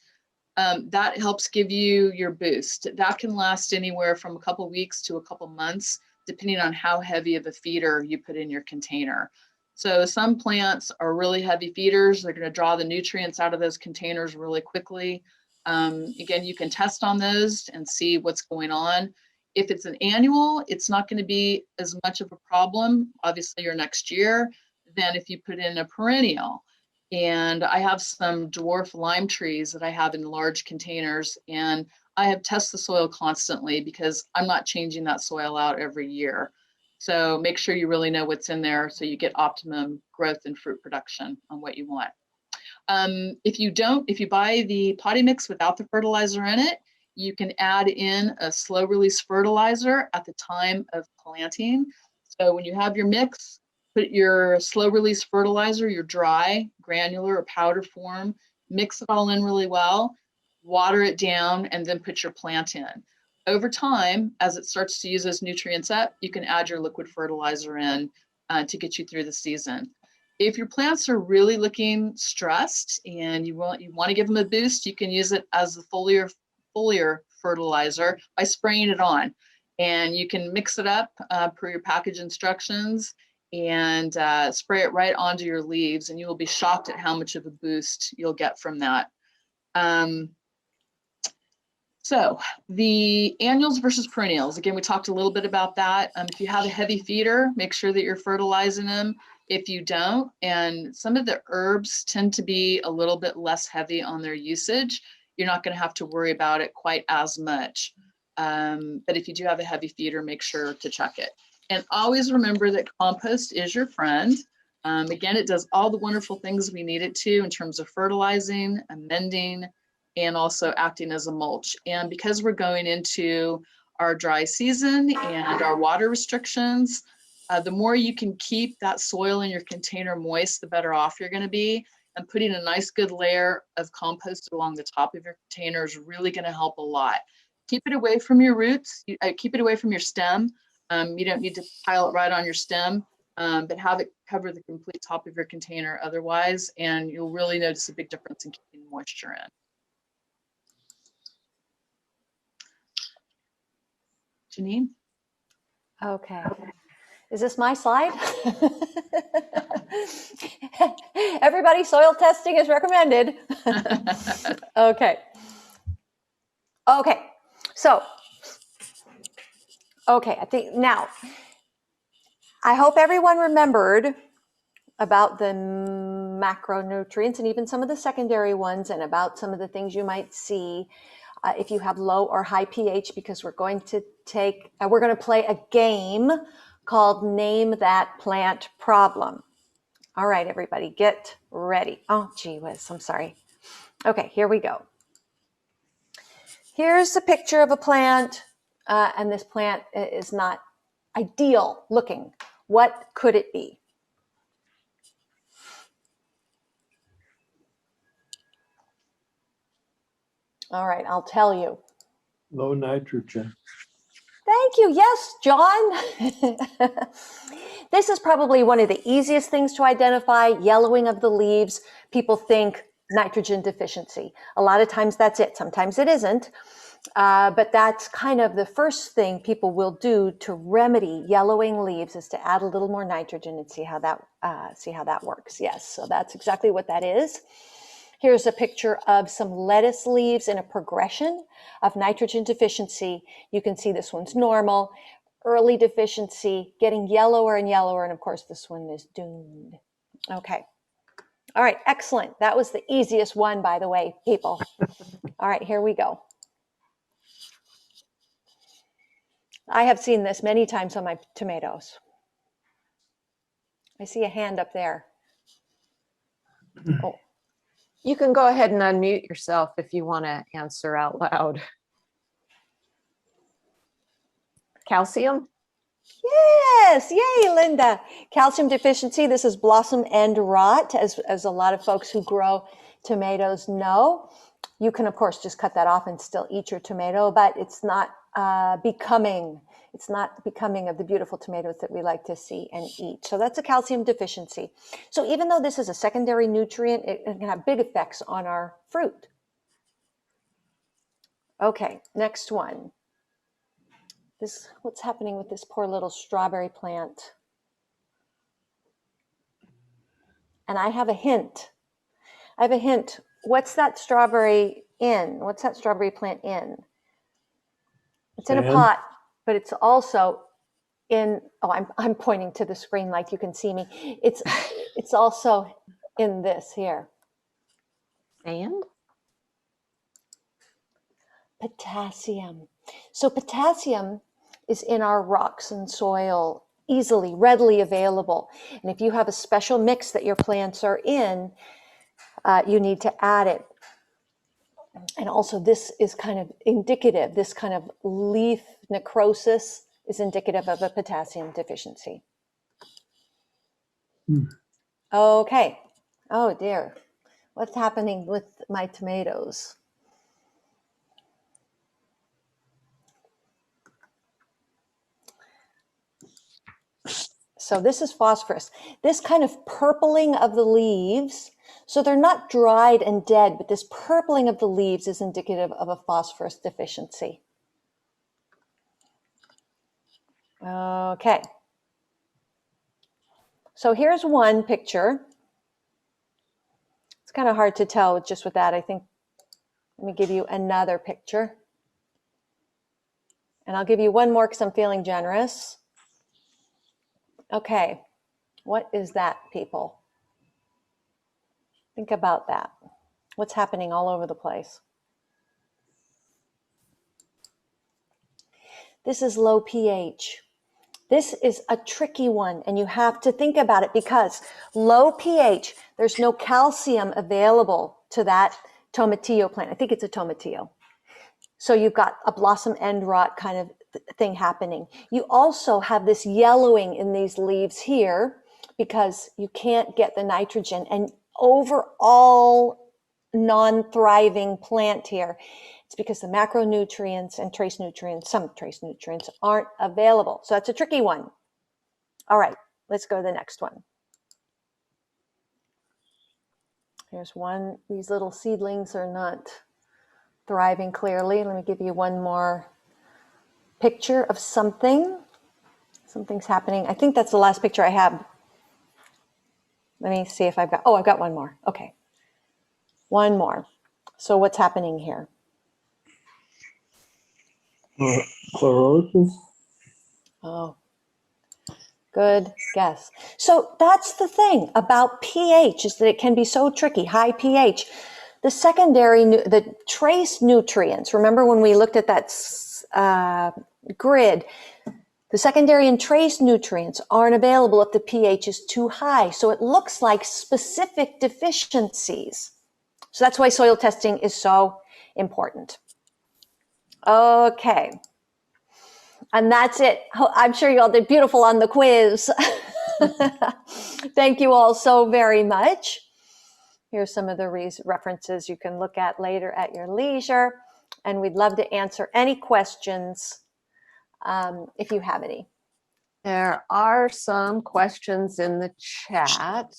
that helps give you your boost. That can last anywhere from a couple weeks to a couple months, depending on how heavy of a feeder you put in your container. So some plants are really heavy feeders. They're going to draw the nutrients out of those containers really quickly. Again, you can test on those and see what's going on. If it's an annual, it's not going to be as much of a problem, obviously, your next year, than if you put in a perennial. And I have some dwarf lime trees that I have in large containers, and I have tested the soil constantly because I'm not changing that soil out every year. So make sure you really know what's in there so you get optimum growth and fruit production on what you want. If you buy the potting mix without the fertilizer in it, you can add in a slow release fertilizer at the time of planting. So when you have your mix, put your slow release fertilizer, your dry, granular, or powder form, mix it all in really well, water it down, and then put your plant in. Over time, as it starts to use those nutrients up, you can add your liquid fertilizer in to get you through the season. If your plants are really looking stressed and you want to give them a boost, you can use it as a foliar fertilizer by spraying it on. And you can mix it up per your package instructions and spray it right onto your leaves, and you will be shocked at how much of a boost you'll get from that. So the annuals versus perennials, again, we talked a little bit about that. If you have a heavy feeder, make sure that you're fertilizing them. If you don't, and some of the herbs tend to be a little bit less heavy on their usage, you're not going to have to worry about it quite as much. But if you do have a heavy feeder, make sure to check it. And always remember that compost is your friend. Again, it does all the wonderful things we need it to in terms of fertilizing, amending, and also acting as a mulch. And because we're going into our dry season and our water restrictions, the more you can keep that soil in your container moist, the better off you're going to be. And putting a nice good layer of compost along the top of your container is really going to help a lot. Keep it away from your roots, keep it away from your stem. You don't need to pile it right on your stem, but have it cover the complete top of your container otherwise, and you'll really notice a big difference in keeping moisture in. Jenine? Okay. Is this my slide? Everybody, soil testing is recommended. Okay. Okay. So, okay, I think now, I hope everyone remembered about the macronutrients and even some of the secondary ones, and about some of the things you might see if you have low or high pH, because we're going to play a game called Name That Plant Problem. All right, everybody, get ready. Oh, gee whiz, I'm sorry. Okay, here we go. Here's a picture of a plant, and this plant is not ideal looking. What could it be? All right, I'll tell you. Low nitrogen. Thank you. Yes, John. This is probably one of the easiest things to identify, yellowing of the leaves. People think nitrogen deficiency. A lot of times that's it. Sometimes it isn't. But that's kind of the first thing people will do to remedy yellowing leaves, is to add a little more nitrogen and see how that works. Yes, so that's exactly what that is. Here's a picture of some lettuce leaves in a progression of nitrogen deficiency. You can see this one's normal, early deficiency, getting yellower and yellower, and of course this one is doomed. Okay. All right, excellent. That was the easiest one, by the way, people. All right, here we go. I have seen this many times on my tomatoes. I see a hand up there. Oh, You can go ahead and unmute yourself if you want to answer out loud. Calcium? yes, yay, Linda. Calcium deficiency, this is blossom end rot, as a lot of folks who grow tomatoes know. You can, of course, just cut that off and still eat your tomato, but it's not becoming. It's not becoming of the beautiful tomatoes that we like to see and eat. So that's a calcium deficiency. So even though this is a secondary nutrient, it can have big effects on our fruit. Okay, next one. This, what's happening with this poor little strawberry plant? And I have a hint. I have a hint. What's that strawberry in? What's that strawberry plant in? It's in a Sand? pot, but it's also in, oh, I'm pointing to the screen like you can see me. It's also in this here. Sand? Potassium. So potassium is in our rocks and soil, easily, readily available. And if you have a special mix that your plants are in, you need to add it. And also this is kind of indicative, this kind of leaf necrosis is indicative of a potassium deficiency. Okay. Oh dear. What's happening with my tomatoes? So this is phosphorus. This kind of purpling of the leaves, so they're not dried and dead, but this purpling of the leaves is indicative of a phosphorus deficiency. Okay. So here's one picture. It's kind of hard to tell just with that. I think, let me give you another picture. And I'll give you one more because I'm feeling generous. Okay, what is that, people? Think about that. What's happening all over the place? This is low pH. This is a tricky one, and you have to think about it because low pH, there's no calcium available to that tomatillo plant. I think it's a tomatillo. So you've got a blossom end rot kind of thing happening. You also have this yellowing in these leaves here because you can't get the nitrogen, and overall non-thriving plant here. It's because the macronutrients and trace nutrients, some trace nutrients aren't available. So that's a tricky one. All right, let's go to the next one. Here's one. These little seedlings are not thriving clearly. Let me give you one more picture of something. Something's happening. I think that's the last picture I have. Let me see if I've got, oh, I've got one more. Okay. One more. So what's happening here? Chlorosis? Oh, good guess. So that's the thing about pH, is that it can be so tricky, high pH. The secondary, the trace nutrients, remember when we looked at that grid, the secondary and trace nutrients aren't available if the pH is too high. So it looks like specific deficiencies. So that's why soil testing is so important. Okay. And that's it. I'm sure you all did beautiful on the quiz. Thank you all so very much. Here's some of the references you can look at later at your leisure. And we'd love to answer any questions if you have any. There are some questions in the chat.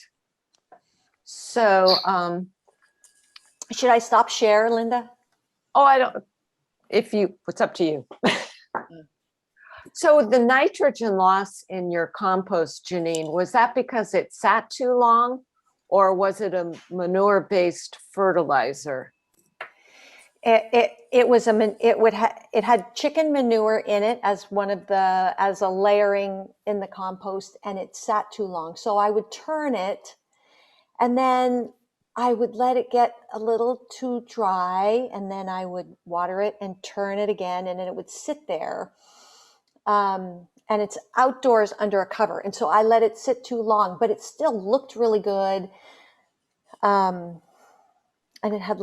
So, should I stop share, Linda? oh, I don't, it's up to you. So the nitrogen loss in your compost, Jenine, was that because it sat too long? or was it a manure-based fertilizer? It was it had chicken manure in it as as a layering in the compost, and it sat too long. So I would turn it, and then I would let it get a little too dry, and then I would water it and turn it again, and then it would sit there. And it's outdoors under a cover, and so I let it sit too long, but it still looked really good. And it had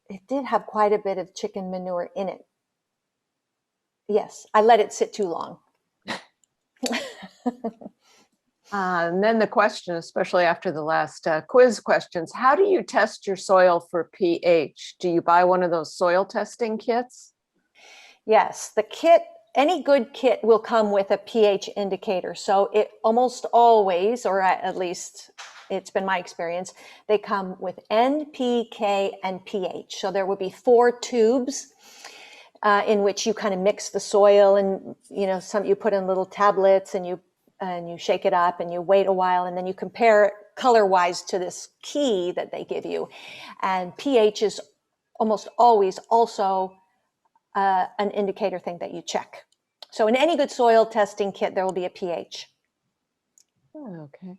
it did have quite a bit of chicken manure in it. Yes, I let it sit too long. And then the question, especially after the last quiz questions, how do you test your soil for pH? Do you buy one of those soil testing kits? Yes, the kit, any good kit will come with a pH indicator. So it almost always, or at least it's been my experience, they come with NPK and pH. So there would be 4 tubes in which you kind of mix the soil, and some you put in little tablets, and you shake it up, and you wait a while, and then you compare color-wise to this key that they give you. And pH is almost always also an indicator thing that you check. So in any good soil testing kit, there will be a pH. Okay.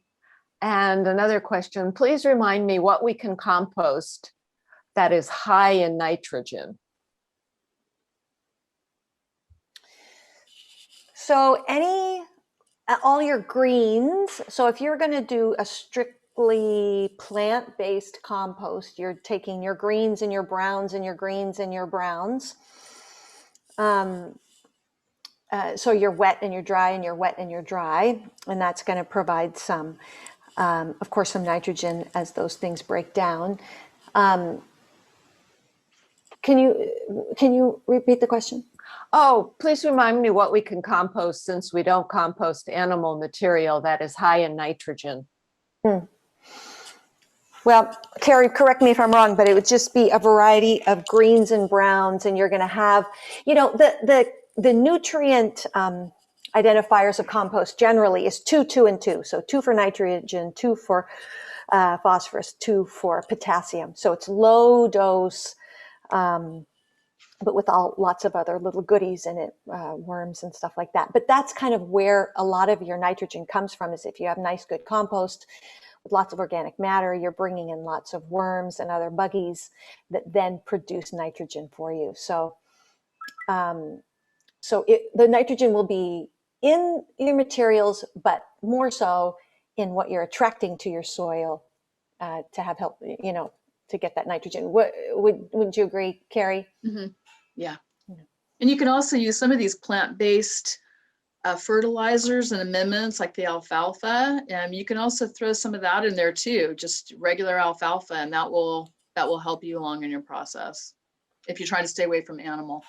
And another question, please remind me what we can compost that is high in nitrogen. So all your greens, so if you're going to do a strictly plant-based compost, you're taking your greens and your browns and your greens and your browns. So you're wet and you're dry and you're wet and you're dry, and that's going to provide some, of course, some nitrogen as those things break down. Can you repeat the question? Oh, please remind me what we can compost, since we don't compost animal material that is high in nitrogen. Well, Keri, correct me if I'm wrong, but it would just be a variety of greens and browns, and you're going to have, the nutrient identifiers of compost generally is 2, 2, and 2. So 2 for nitrogen, 2 for phosphorus, 2 for potassium. So it's low dose, but with lots of other little goodies in it, worms and stuff like that. But that's kind of where a lot of your nitrogen comes from, is if you have nice, good compost with lots of organic matter, you're bringing in lots of worms and other buggies that then produce nitrogen for you. So, the nitrogen will be in your materials, but more so in what you're attracting to your soil to have help, to get that nitrogen. Wouldn't you agree, Keri? Mm-hmm. Yeah. And you can also use some of these plant-based fertilizers and amendments like the alfalfa. You can also throw some of that in there too, just regular alfalfa, and that will help you along in your process if you're trying to stay away from animal.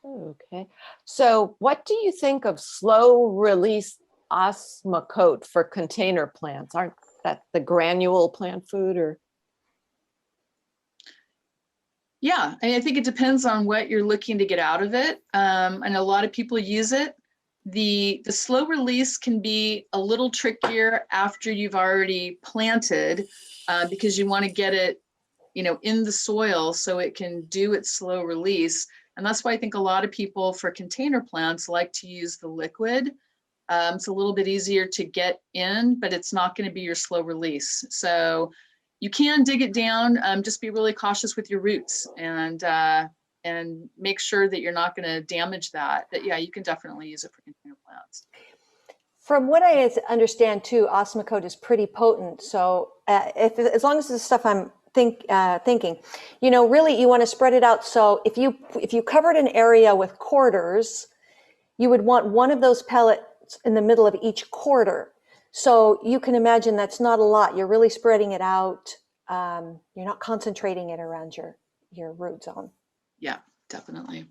Okay. So what do you think of slow release osmocote for container plants? Aren't that the granule plant food, or? Yeah, I think it depends on what you're looking to get out of it. I know a lot of people use it. The slow release can be a little trickier after you've already planted because you want to get it, in the soil so it can do its slow release. And that's why I think a lot of people for container plants like to use the liquid. It's a little bit easier to get in, but it's not going to be your slow release. So you can dig it down, just be really cautious with your roots and make sure that you're not going to damage that. But yeah, you can definitely use it for container plants. From what I understand too, osmocote is pretty potent. So as long as it's the stuff I'm thinking, really you want to spread it out. So if you covered an area with quarters, you would want one of those pellets in the middle of each quarter. So you can imagine that's not a lot. You're really spreading it out. You're not concentrating it around your root zone. Yeah, definitely.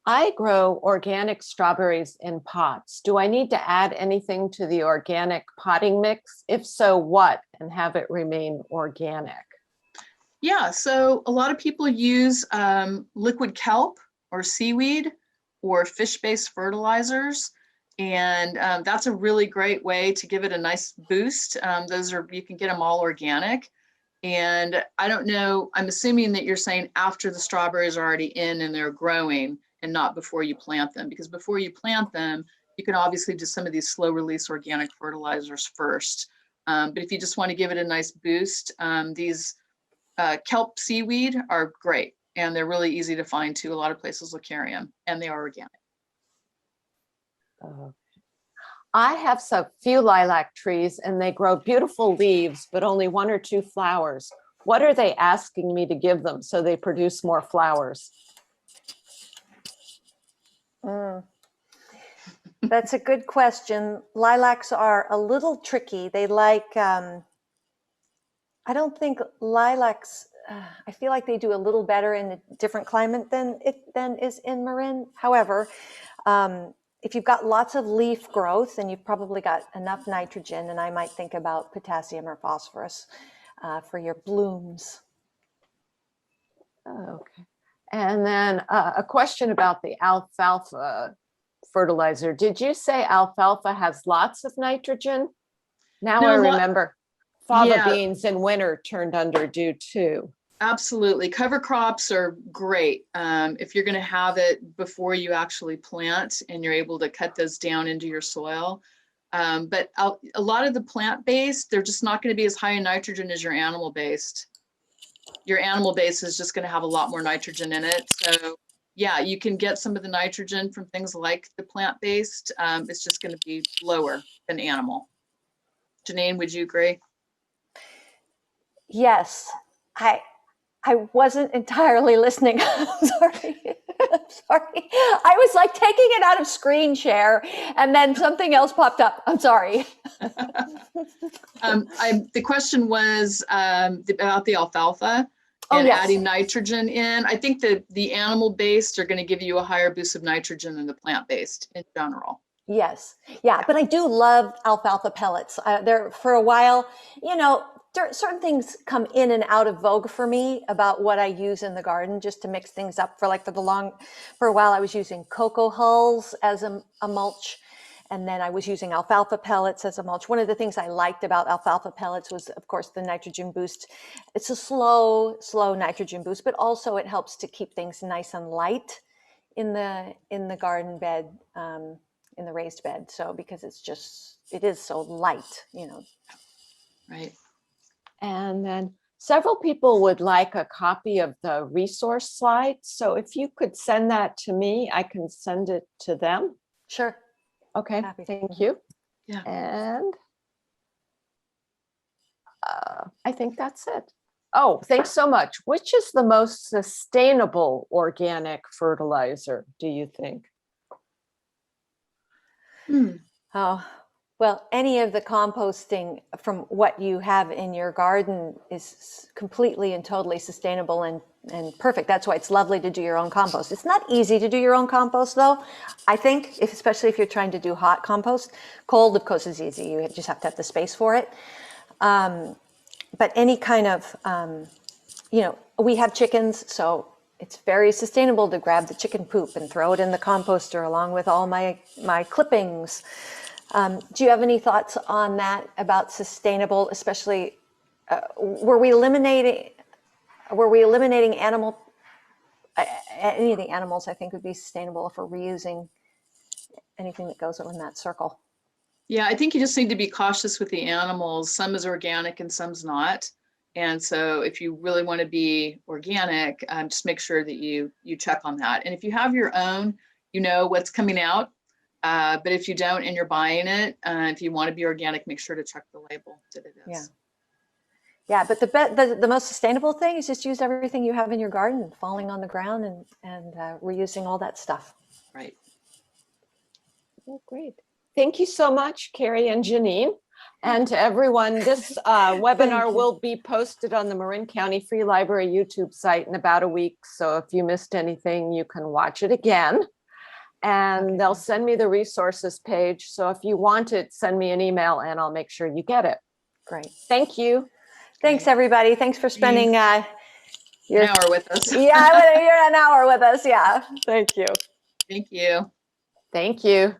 I grow organic strawberries in pots. Do I need to add anything to the organic potting mix? If so, what? And have it remain organic? Yeah, so a lot of people use liquid kelp or seaweed or fish-based fertilizers. And that's a really great way to give it a nice boost. You can get them all organic. And I don't know, I'm assuming that you're saying after the strawberries are already in and they're growing and not before you plant them, because before you plant them, you can obviously do some of these slow release organic fertilizers first. But if you just want to give it a nice boost, these kelp seaweed are great, and they're really easy to find too. A lot of places will carry them, and they are organic. I have some few lilac trees and they grow beautiful leaves, but only 1 or 2 flowers. What are they asking me to give them so they produce more flowers? That's a good question. Lilacs are a little tricky. They like, I don't think lilacs, I feel like they do a little better in a different climate than is in Marin. However, if you've got lots of leaf growth, then you've probably got enough nitrogen, and I might think about potassium or phosphorus for your blooms. Okay. And then a question about the alfalfa fertilizer. Did you say alfalfa has lots of nitrogen? Now I remember fava beans in winter turned under dew too. Absolutely. Cover crops are great if you're going to have it before you actually plant and you're able to cut those down into your soil. But a lot of the plant-based, they're just not going to be as high in nitrogen as your animal-based. Your animal-based is just going to have a lot more nitrogen in it. So yeah, you can get some of the nitrogen from things like the plant-based. It's just going to be lower than animal. Jenine, would you agree? Yes. I wasn't entirely listening. I'm sorry. I'm sorry. I was like taking it out of screen share and then something else popped up. I'm sorry. The question was about the alfalfa and adding nitrogen in. I think that the animal-based are going to give you a higher boost of nitrogen than the plant-based in general. Yes. Yeah. But I do love alfalfa pellets. There for a while, you know, certain things come in and out of vogue for me about what I use in the garden just to mix things up. For a while I was using cocoa hulls as a mulch, and then I was using alfalfa pellets as a mulch. One of the things I liked about alfalfa pellets was, of course, the nitrogen boost. It's a slow nitrogen boost, but also it helps to keep things nice and light in the garden bed, in the raised bed. So because it is so light, you know. Right. And then several people would like a copy of the resource slide. So if you could send that to me, I can send it to them. Sure. Okay, thank you. Yeah. And I think that's it. Oh, thanks so much. Which is the most sustainable organic fertilizer, do you think? Oh, well, any of the composting from what you have in your garden is completely and totally sustainable and perfect. That's why it's lovely to do your own compost. It's not easy to do your own compost, though. I think, especially if you're trying to do hot compost. Cold, of course, is easy. You just have to have the space for it. But any kind of, you know, we have chickens, so it's very sustainable to grab the chicken poop and throw it in the composter along with all my clippings. Do you have any thoughts on that about sustainable, especially, were we eliminating animal, any of the animals I think would be sustainable if we're reusing anything that goes in that circle? Yeah, I think you just need to be cautious with the animals. Some is organic and some's not. And so if you really want to be organic, just make sure that you check on that. And if you have your own, you know what's coming out. But if you don't and you're buying it, if you want to be organic, make sure to check the label that it is. Yeah, but the most sustainable thing is just use everything you have in your garden, falling on the ground and reusing all that stuff. Right. Oh, great. Thank you so much, Keri and Jenine. And to everyone, this webinar will be posted on the Marin County Free Library YouTube site in about a week. So if you missed anything, you can watch it again. And they'll send me the resources page. So if you want it, send me an email and I'll make sure you get it. Great. Thank you. Thanks, everybody. Thanks for spending an hour with us. Yeah, you're an hour with us. Yeah. Thank you. Thank you. Thank you.